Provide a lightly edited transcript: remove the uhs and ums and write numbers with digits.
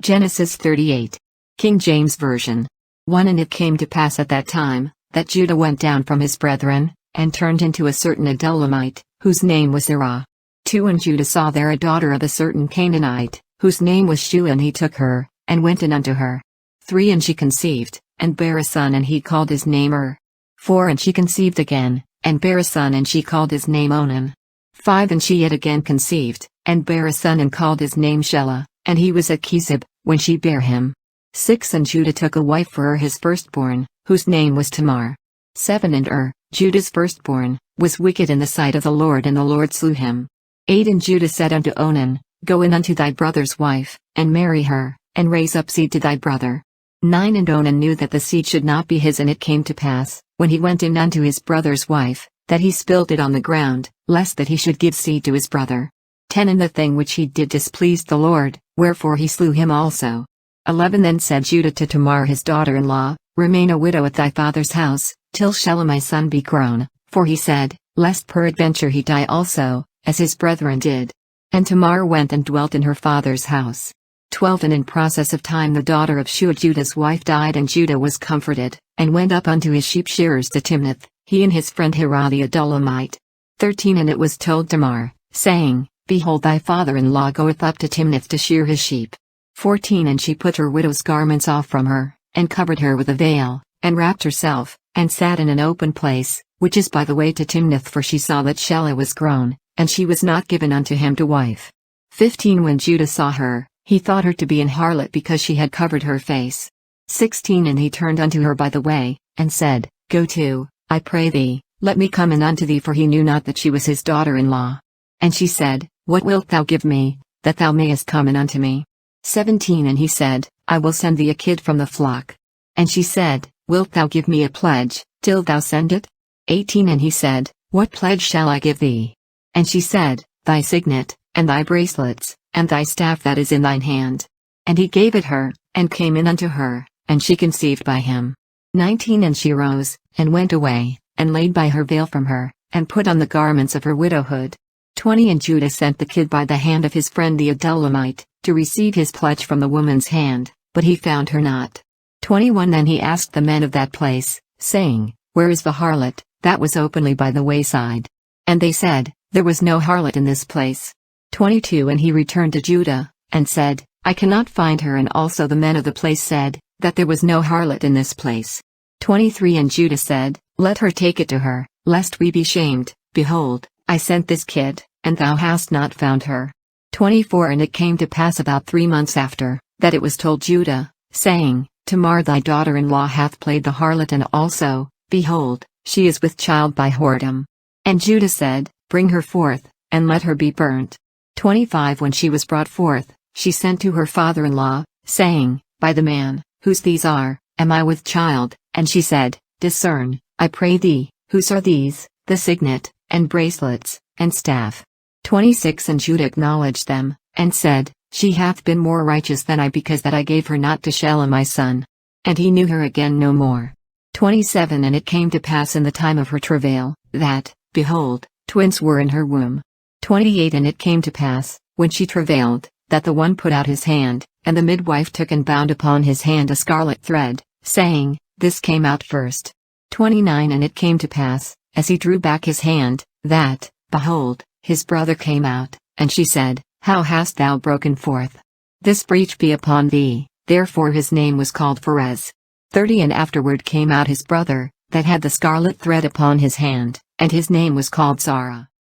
Genesis 38. King James Version. 1 And it came to pass at that time, that Judah went down from his brethren, and turned into a certain Adullamite, whose name was Hirah. 2 And Judah saw there a daughter of a certain Canaanite, whose name was Shuah, and he took her, and went in unto her. 3 And she conceived, and bare a son, and he called his name 4 And she conceived again, and bare a son, and she called his name Onan. 5 And she yet again conceived, and bare a son, and called his name Shelah, and he was at Chezib, when she bare him. 6 And Judah took a wife for his firstborn, whose name was Tamar. 7 And Judah's firstborn, was wicked in the sight of the Lord, and the Lord slew him. 8 And Judah said unto Onan, Go in unto thy brother's wife, and marry her, and raise up seed to thy brother. 9 And Onan knew that the seed should not be his, and it came to pass, when he went in unto his brother's wife, that he spilt it on the ground, lest that he should give seed to his brother. 10 And the thing which he did displeased the Lord, wherefore he slew him also. 11 Then said Judah to Tamar his daughter-in-law, Remain a widow at thy father's house, till Shelah my son be grown, for he said, Lest peradventure he die also, as his brethren did. And Tamar went and dwelt in her father's house. 12 And in process of time the daughter of Shuah Judah's wife died, and Judah was comforted, and went up unto his sheep shearers to Timnath, he and his friend Hirah the Adullamite. 13 And it was told Tamar, saying, Behold, thy father-in-law goeth up to Timnath to shear his sheep. 14 And she put her widow's garments off from her, and covered her with a veil, and wrapped herself, and sat in an open place, which is by the way to Timnath, for she saw that Shelah was grown, and she was not given unto him to wife. 15 When Judah saw her, he thought her to be an harlot, because she had covered her face. 16 And he turned unto her by the way, and said, Go to, I pray thee, let me come in unto thee, for he knew not that she was his daughter-in-law. And she said, What wilt thou give me, that thou mayest come in unto me? 17 And he said, I will send thee a kid from the flock. And she said, Wilt thou give me a pledge, till thou send it? 18 And he said, What pledge shall I give thee? And she said, Thy signet, and thy bracelets, and thy staff that is in thine hand. And he gave it her, and came in unto her, and she conceived by him. 19 And she rose, and went away, and laid by her veil from her, and put on the garments of her widowhood. 20 And Judah sent the kid by the hand of his friend the Adullamite, to receive his pledge from the woman's hand, but he found her not. 21 Then he asked the men of that place, saying, Where is the harlot, that was openly by the wayside? And they said, There was no harlot in this place. 22 And he returned to Judah, and said, I cannot find her. And also the men of the place said, that there was no harlot in this place. 23 And Judah said, Let her take it to her, lest we be shamed. Behold, I sent this kid, and thou hast not found her. 24 And it came to pass about 3 months after, that it was told Judah, saying, Tamar thy daughter-in-law hath played the harlot, and also, behold, she is with child by whoredom. And Judah said, Bring her forth, and let her be burnt. 25 When she was brought forth, she sent to her father-in-law, saying, By the man, whose these are, am I with child? And she said, Discern, I pray thee, whose are these, the signet, and bracelets, and staff. 26 And Judah acknowledged them, and said, She hath been more righteous than I, because that I gave her not to Shelah my son. And he knew her again no more. 27 And it came to pass in the time of her travail, that, behold, twins were in her womb. 28 And it came to pass, when she travailed, that the one put out his hand, and the midwife took and bound upon his hand a scarlet thread, saying, This came out first. 29 And it came to pass, as he drew back his hand, that, behold, his brother came out, and she said, How hast thou broken forth? This breach be upon thee. Therefore his name was called Pharez. 30 And afterward came out his brother, that had the scarlet thread upon his hand, and his name was called Zara.